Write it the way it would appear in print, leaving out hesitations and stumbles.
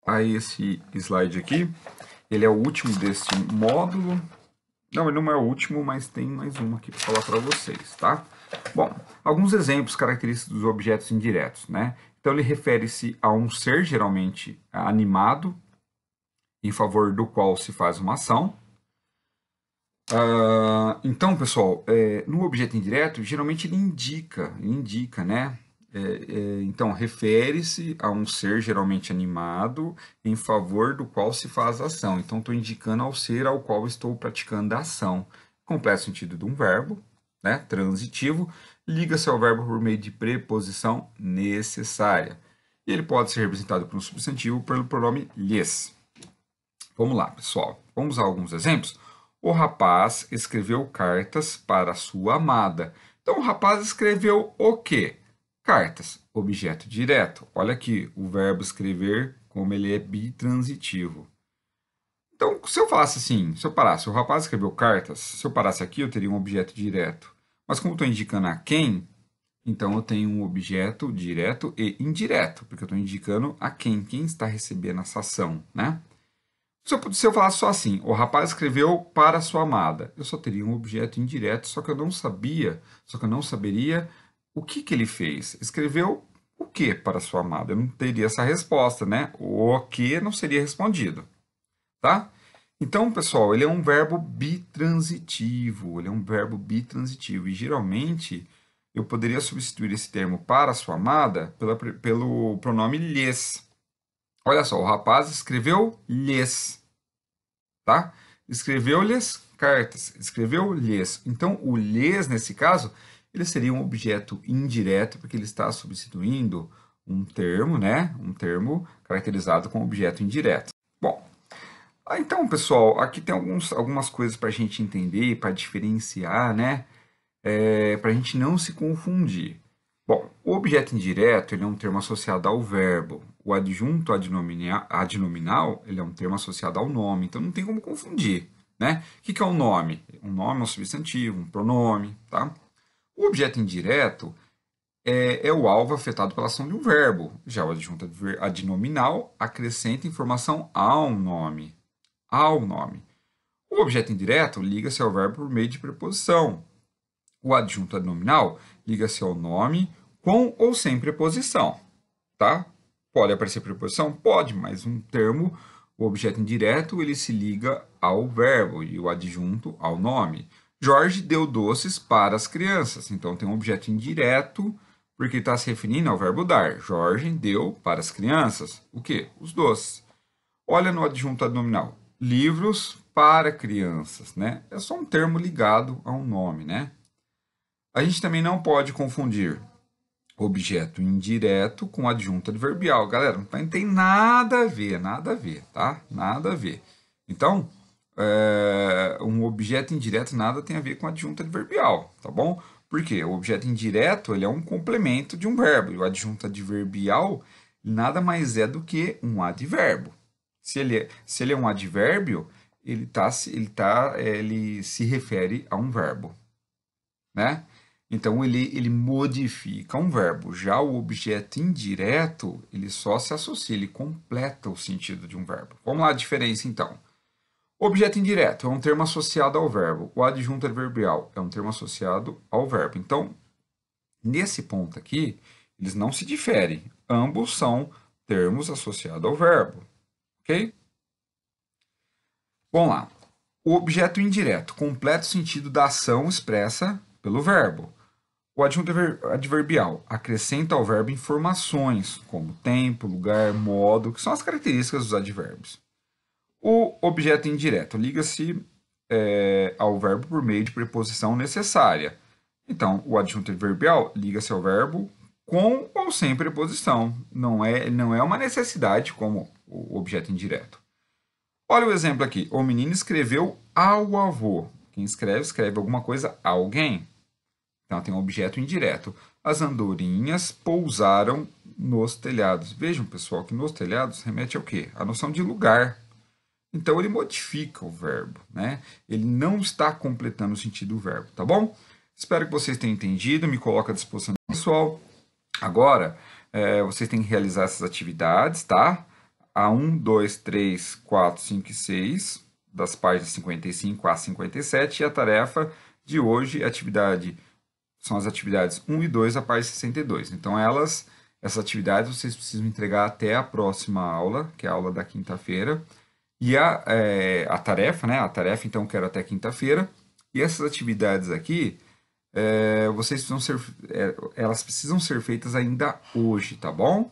a esse slide aqui. Ele é o último deste módulo. Não, ele não é o último, mas tem mais um aqui para falar para vocês, tá? Bom, alguns exemplos característicos dos objetos indiretos, né? Então, ele refere-se a um ser geralmente animado, em favor do qual se faz uma ação. Então, pessoal, no objeto indireto, geralmente ele indica, né? Então, refere-se a um ser geralmente animado em favor do qual se faz a ação. Então, estou indicando ao ser ao qual estou praticando a ação. Completo sentido de um verbo, né? Transitivo, liga-se ao verbo por meio de preposição necessária. E ele pode ser representado por um substantivo pelo pronome lhes. Vamos lá, pessoal. Vamos usar alguns exemplos. O rapaz escreveu cartas para sua amada. Então, o rapaz escreveu o quê? Cartas, objeto direto. Olha aqui, o verbo escrever, como ele é bitransitivo. Então, se eu falasse assim, se eu parasse, o rapaz escreveu cartas, se eu parasse aqui, eu teria um objeto direto. Mas como estou indicando a quem, então eu tenho um objeto direto e indireto, porque eu estou indicando a quem está recebendo essa ação, né? Se eu falasse só assim, o rapaz escreveu para sua amada, eu só teria um objeto indireto, só que eu não saberia o que ele fez. Escreveu o que para sua amada? Eu não teria essa resposta, né? O que não seria respondido, tá? Então, pessoal, ele é um verbo bitransitivo, e geralmente eu poderia substituir esse termo para sua amada pelo pronome lhes. Olha só, o rapaz escreveu lhes, tá? Escreveu-lhes cartas, escreveu-lhes. Então, o lhes, nesse caso, ele seria um objeto indireto, porque ele está substituindo um termo, né? Um termo caracterizado como objeto indireto. Bom, então, pessoal, aqui tem algumas coisas para a gente entender, para diferenciar, né? Para a gente não se confundir. Bom, o objeto indireto ele é um termo associado ao verbo. O adjunto adnominal ele é um termo associado ao nome. Então não tem como confundir, né? O que é um nome? Um nome é um substantivo, um pronome, tá? O objeto indireto é o alvo afetado pela ação de um verbo. Já o adjunto adnominal acrescenta informação ao nome. Ao nome. O objeto indireto liga-se ao verbo por meio de preposição. O adjunto adnominal liga-se ao nome com ou sem preposição, tá? Pode aparecer preposição? Pode, mas um termo, o objeto indireto, ele se liga ao verbo e o adjunto ao nome. Jorge deu doces para as crianças. Então, tem um objeto indireto, porque está se referindo ao verbo dar. Jorge deu para as crianças o quê? Os doces. Olha no adjunto adnominal. Livros para crianças, né? É só um termo ligado a um nome, né? A gente também não pode confundir objeto indireto com adjunto adverbial. Galera, não tem nada a ver, tá? Nada a ver. Então, um objeto indireto nada tem a ver com adjunto adverbial, tá bom? Por quê? O objeto indireto ele é um complemento de um verbo, e o adjunto adverbial nada mais é do que um advérbio. Se ele é um advérbio, ele se refere a um verbo, né? Então, ele modifica um verbo. Já o objeto indireto, ele só se associa, ele completa o sentido de um verbo. Vamos lá, a diferença, então. O objeto indireto é um termo associado ao verbo. O adjunto adverbial é um termo associado ao verbo. Então, nesse ponto aqui, eles não se diferem. Ambos são termos associados ao verbo. Ok? Vamos lá. O objeto indireto completa o sentido da ação expressa pelo verbo. O adjunto adverbial acrescenta ao verbo informações, como tempo, lugar, modo, que são as características dos advérbios. O objeto indireto liga-se ao verbo por meio de preposição necessária. Então, o adjunto adverbial liga-se ao verbo com ou sem preposição. Não é uma necessidade como o objeto indireto. Olha o exemplo aqui. O menino escreveu ao avô. Quem escreve alguma coisa a alguém. Então, tem um objeto indireto. As andorinhas pousaram nos telhados. Vejam, pessoal, que nos telhados remete ao quê? A noção de lugar. Então, ele modifica o verbo, né? Ele não está completando o sentido do verbo, tá bom? Espero que vocês tenham entendido. Me coloco à disposição do pessoal. Agora, vocês têm que realizar essas atividades, tá? a 1, 2, 3, 4, 5 e 6, das páginas 55 a 57, e a tarefa de hoje, são as atividades 1 e 2, a página 62. Então, essas atividades vocês precisam entregar até a próxima aula, que é a aula da quinta-feira. E a tarefa, né? A tarefa, então, eu quero até quinta-feira. E essas atividades aqui, elas precisam ser feitas ainda hoje, tá bom?